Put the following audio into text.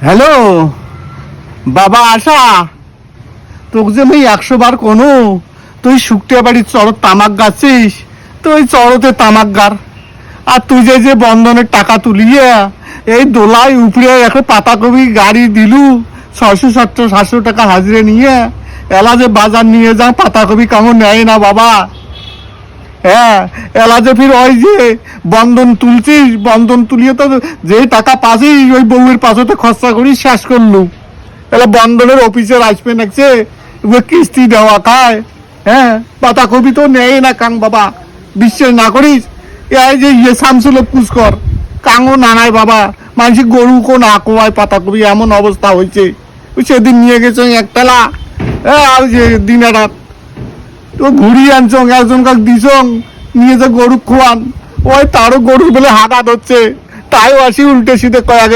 Hello বাবা আশা, তোকে যে আমি 100 বার কোনো তুই শুকটিয়া বাড়ির চড়ত তামাক গাছিস, তুই চড়তে তামাক গার। আর তুই যে যে বন্ধনের টাকা তুলিয়ে এই দোলাই উপরে একটা পাতাকপি গাড়ি দিলু 600-700 টাকা হাজিরে নিয়ে, এলা যে বাজার নিয়ে যা পাতাকপি কেমন নেয় না বাবা। হ্যাঁ, এলা যে ফির ওই যে বন্ধন তুলছিস, বন্ধন তুলিয়ে তো যে টাকা পাছিস ওই বউয়ের পাশতে খরচা করি শেষ করলু। এলা বন্ধনের অফিসের আসবে নাকছে কিস্তি দেওয়া খায়। হ্যাঁ, পাতাকপি তো নেয় না কাং বাবা, বিশ্বাস না করিস এই যে শামসুলে পুষ্কর কাঙও নানায় বাবা, মানুষ গরু কো না কোয়ায় পাতাকপি এমন অবস্থা হয়েছে। সেদিন নিয়ে গেছে একতলা, আর যে দিনে রাত তো ঘুরিয়ে আনছং, একজন কাক দিছং নিয়ে যে গরু খোয়ান, ওই তারও গরুর বেলে হাঁকা ধরছে, তাইও আসি উল্টে সিধে কয়া